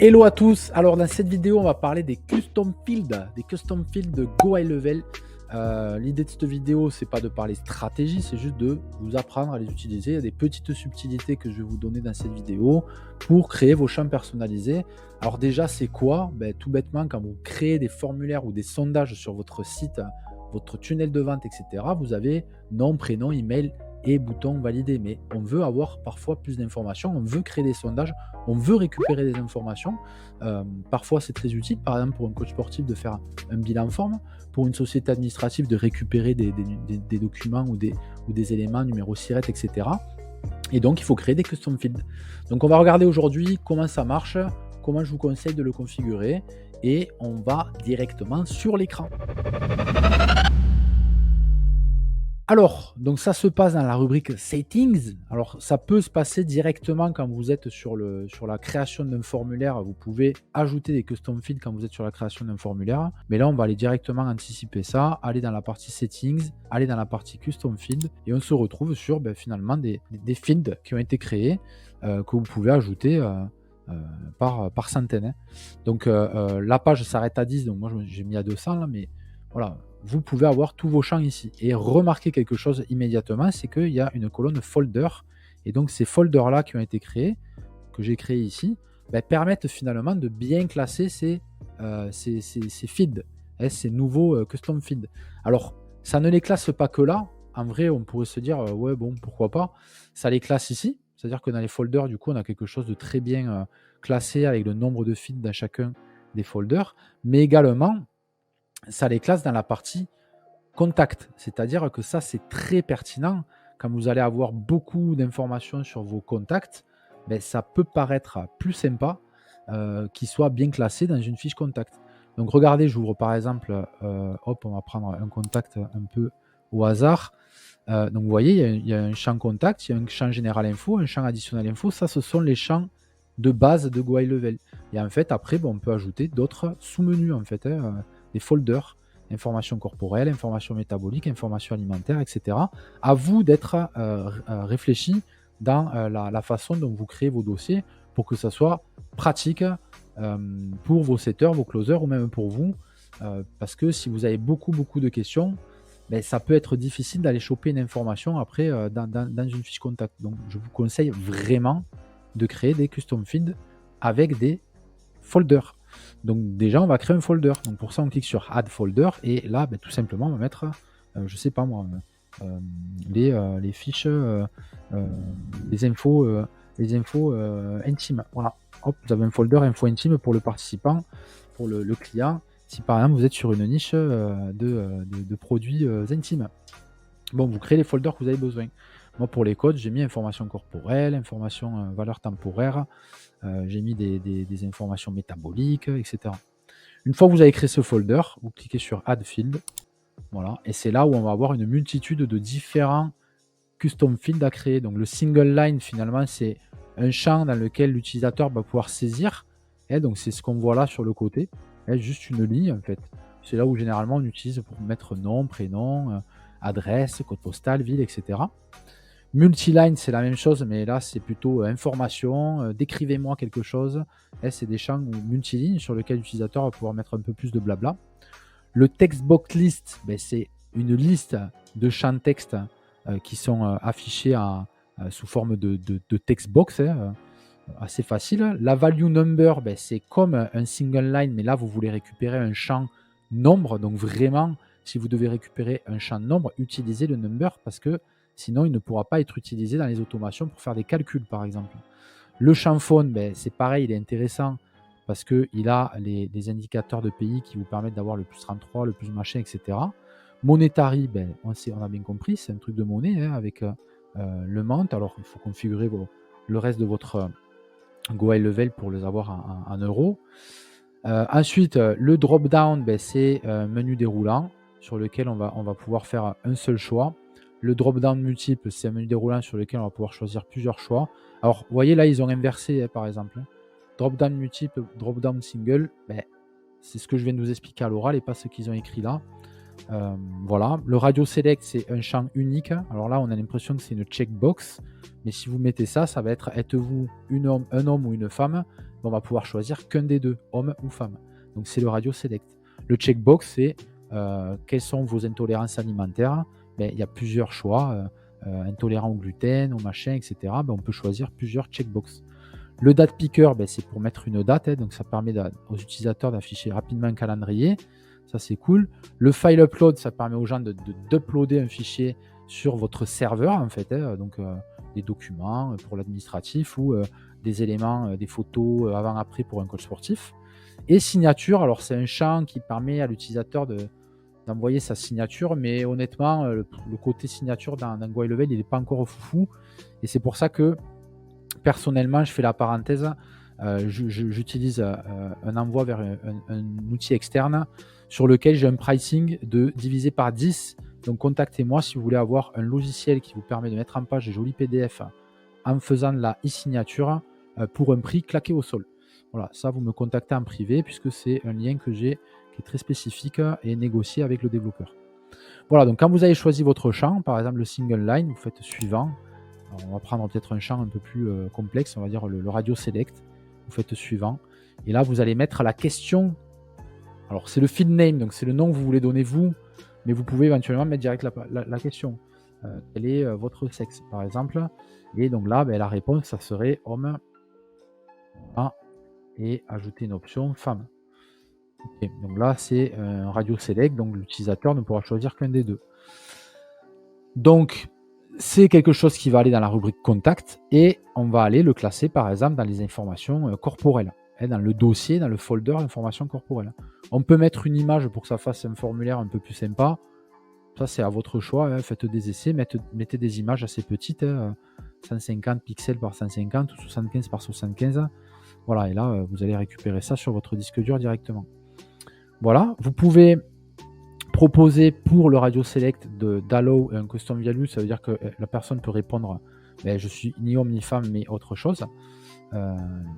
Hello à tous. Alors dans cette vidéo, on va parler des custom fields de Go High Level. L'idée de cette vidéo, c'est pas de parler stratégie, c'est juste de vous apprendre à les utiliser. Il y a des petites subtilités que je vais vous donner dans cette vidéo pour créer vos champs personnalisés. Alors déjà, c'est quoi? Tout bêtement, quand vous créez des formulaires ou des sondages sur votre site, votre tunnel de vente, etc., vous avez nom, prénom, email et bouton valider. Mais on veut avoir parfois plus d'informations, on veut créer des sondages, on veut récupérer des informations. Parfois, c'est très utile, par exemple, pour un coach sportif de faire un bilan forme, pour une société administrative de récupérer des documents ou des éléments, numéro SIRET, etc. Et donc, il faut créer des custom fields. Donc, on va regarder aujourd'hui comment ça marche, comment je vous conseille de le configurer, et on va directement sur l'écran. Alors, donc ça se passe dans la rubrique Settings. Alors, ça peut se passer directement quand vous êtes sur la création d'un formulaire. Vous pouvez ajouter des custom fields quand vous êtes sur la création d'un formulaire. Mais là, on va aller directement anticiper ça, aller dans la partie Settings, aller dans la partie Custom Field, et on se retrouve sur finalement des fields qui ont été créés que vous pouvez ajouter par centaines. Donc, la page s'arrête à 10, donc moi j'ai mis à 200 là, mais voilà, vous pouvez avoir tous vos champs ici. Et remarquez quelque chose immédiatement, c'est qu'il y a une colonne folder. Et donc ces folders-là qui ont été créés, que j'ai créés ici, permettent finalement de bien classer ces feeds, ces nouveaux custom feeds. Alors, ça ne les classe pas que là. En vrai, on pourrait se dire, ouais, bon, pourquoi pas. Ça les classe ici. C'est-à-dire que dans les folders, du coup, on a quelque chose de très bien classé avec le nombre de feeds dans chacun des folders. Mais également, ça les classe dans la partie contact. C'est-à-dire que ça, c'est très pertinent. Quand vous allez avoir beaucoup d'informations sur vos contacts, ça peut paraître plus sympa qu'ils soient bien classés dans une fiche contact. Donc regardez, j'ouvre par exemple, hop, on va prendre un contact un peu au hasard. Donc vous voyez, il y a un champ contact, il y a un champ général info, un champ additionnel info. Ça, ce sont les champs de base de Go High Level. Et en fait, après, on peut ajouter d'autres sous-menus, en fait, des folders, information corporelle, information métabolique, information alimentaire, etc. À vous d'être réfléchi dans la façon dont vous créez vos dossiers pour que ça soit pratique pour vos setters, vos closers ou même pour vous. Parce que si vous avez beaucoup de questions, ça peut être difficile d'aller choper une information après dans une fiche contact. Donc, je vous conseille vraiment de créer des custom fields avec des folders. Donc, déjà, on va créer un folder. Donc, pour ça, on clique sur Add Folder et là, tout simplement, on va mettre, je sais pas moi, les fiches, les infos intimes. Voilà. Hop, vous avez un folder info intime pour le participant, pour le client. Si par exemple vous êtes sur une niche de produits intimes. Bon, vous créez les folders que vous avez besoin. Moi, pour les codes, j'ai mis information corporelle, information valeur temporaire, j'ai mis des informations métaboliques, etc. Une fois que vous avez créé ce folder, vous cliquez sur Add Field. Voilà, et c'est là où on va avoir une multitude de différents custom fields à créer. Donc le single line, finalement, c'est un champ dans lequel l'utilisateur va pouvoir saisir. Et donc c'est ce qu'on voit là sur le côté. Et juste une ligne, en fait. C'est là où généralement on utilise pour mettre nom, prénom, adresse, code postal, ville, etc. Multiline, c'est la même chose, mais là, c'est plutôt information, décrivez-moi quelque chose. Et c'est des champs multilignes sur lesquels l'utilisateur va pouvoir mettre un peu plus de blabla. Le text box list, c'est une liste de champs texte qui sont affichés sous forme de text box, assez facile. La value number, c'est comme un single line, mais là, vous voulez récupérer un champ nombre. Donc vraiment, si vous devez récupérer un champ nombre, utilisez le number parce que sinon, il ne pourra pas être utilisé dans les automations pour faire des calculs, par exemple. Le champ phone, c'est pareil, il est intéressant parce qu'il a les indicateurs de pays qui vous permettent d'avoir le plus 33, le plus machin, etc. Monetary, on a bien compris, c'est un truc de monnaie avec le mount. Alors, il faut configurer le reste de votre Go High Level pour les avoir en euros. Ensuite, le drop-down, c'est un menu déroulant sur lequel on va pouvoir faire un seul choix. Le drop-down multiple, c'est un menu déroulant sur lequel on va pouvoir choisir plusieurs choix. Alors, vous voyez là, ils ont inversé, par exemple. Drop-down multiple, drop-down single, c'est ce que je viens de vous expliquer à l'oral et pas ce qu'ils ont écrit là. Voilà. Le radio select, c'est un champ unique. Alors là, on a l'impression que c'est une checkbox. Mais si vous mettez ça, ça va être êtes-vous un homme ou une femme. on va pouvoir choisir qu'un des deux, homme ou femme. Donc c'est le radio select. Le checkbox, c'est quelles sont vos intolérances alimentaires. Il y a plusieurs choix, intolérant au gluten, au machin, etc. On peut choisir plusieurs checkbox. Le date picker, c'est pour mettre une date, donc ça permet aux utilisateurs d'afficher rapidement un calendrier. Ça, c'est cool. Le file upload, ça permet aux gens d'uploader un fichier sur votre serveur, en fait, donc des documents pour l'administratif ou des éléments, des photos avant-après pour un coach sportif. Et signature, alors c'est un champ qui permet à l'utilisateur d'envoyer sa signature, mais honnêtement, le côté signature dans GoHighLevel, il n'est pas encore foufou. Et c'est pour ça que, personnellement, je fais la parenthèse, j'utilise un envoi vers un outil externe sur lequel j'ai un pricing de divisé par 10. Donc contactez-moi si vous voulez avoir un logiciel qui vous permet de mettre en page des jolis PDF en faisant de la e-signature pour un prix claqué au sol. Voilà, ça vous me contactez en privé puisque c'est un lien que j'ai qui est très spécifique et négocié avec le développeur. Voilà, donc quand vous avez choisi votre champ, par exemple le single line, vous faites suivant. Alors, on va prendre peut-être un champ un peu plus complexe, on va dire le radio select. Vous faites suivant. Et là, vous allez mettre la question. Alors, c'est le field name, donc c'est le nom que vous voulez donner vous, mais vous pouvez éventuellement mettre direct la question. Quel est votre sexe, par exemple? Et donc là, la réponse, ça serait homme. Et ajouter une option femme. Okay. Donc là, c'est un radio select, donc l'utilisateur ne pourra choisir qu'un des deux. Donc, c'est quelque chose qui va aller dans la rubrique contact et on va aller le classer par exemple dans les informations corporelles, dans le dossier, dans le folder informations corporelles. On peut mettre une image pour que ça fasse un formulaire un peu plus sympa. Ça, c'est à votre choix. Faites des essais, mettez des images assez petites, 150 pixels par 150 ou 75 par 75. Voilà, et là, vous allez récupérer ça sur votre disque dur directement. Voilà, vous pouvez proposer pour le radio select d'allow un custom value, ça veut dire que la personne peut répondre je suis ni homme ni femme, mais autre chose,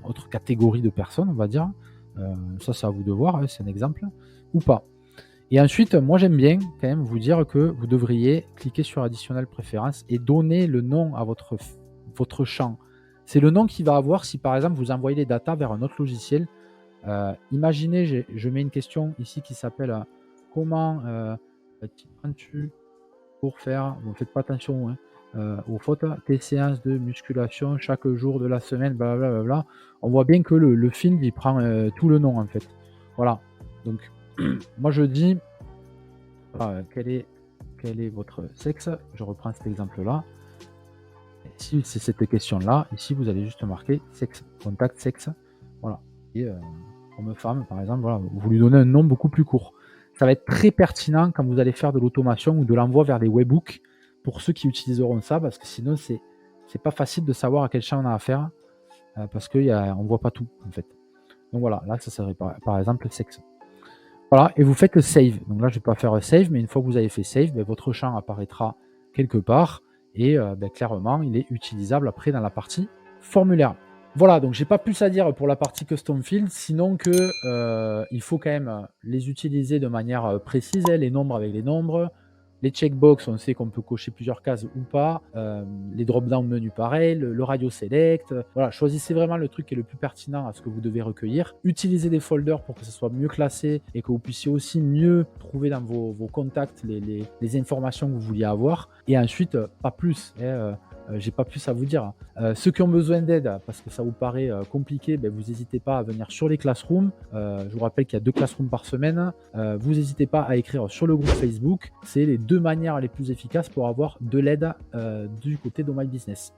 autre catégorie de personnes, on va dire. Ça, c'est à vous de voir, c'est un exemple, ou pas. Et ensuite, moi, j'aime bien quand même vous dire que vous devriez cliquer sur additionnel préférence et donner le nom à votre champ. C'est le nom qu'il va avoir si, par exemple, vous envoyez les datas vers un autre logiciel. Imaginez, je mets une question ici qui s'appelle comment t'y prends-tu pour faire, vous ne faites pas attention aux fautes, tes séances de musculation chaque jour de la semaine, blablabla. On voit bien que le film, il prend tout le nom en fait. Voilà. Donc, moi je dis, quel est votre sexe? Je reprends cet exemple-là. Si c'est cette question-là, ici vous allez juste marquer sexe, contact sexe. Voilà. Et homme-femme, par exemple, voilà, vous lui donnez un nom beaucoup plus court. Ça va être très pertinent quand vous allez faire de l'automation ou de l'envoi vers des webhooks pour ceux qui utiliseront ça, parce que sinon, c'est pas facile de savoir à quel champ on a affaire, parce qu'on ne voit pas tout, en fait. Donc voilà, là, ça serait par exemple sexe. Voilà, et vous faites save. Donc là, je ne vais pas faire save, mais une fois que vous avez fait save, votre champ apparaîtra quelque part, et clairement, il est utilisable après dans la partie formulaire. Voilà, donc j'ai pas plus à dire pour la partie custom field, sinon que il faut quand même les utiliser de manière précise, les nombres avec les nombres, les checkbox, on sait qu'on peut cocher plusieurs cases ou pas, les drop-down menus pareil, le radio select, voilà, choisissez vraiment le truc qui est le plus pertinent à ce que vous devez recueillir, utilisez des folders pour que ce soit mieux classé et que vous puissiez aussi mieux trouver dans vos contacts les informations que vous vouliez avoir, et ensuite, pas plus, j'ai pas plus à vous dire. Ceux qui ont besoin d'aide, parce que ça vous paraît compliqué, vous n'hésitez pas à venir sur les classrooms. Je vous rappelle qu'il y a 2 classrooms par semaine. Vous n'hésitez pas à écrire sur le groupe Facebook. C'est les 2 manières les plus efficaces pour avoir de l'aide du côté de My Business.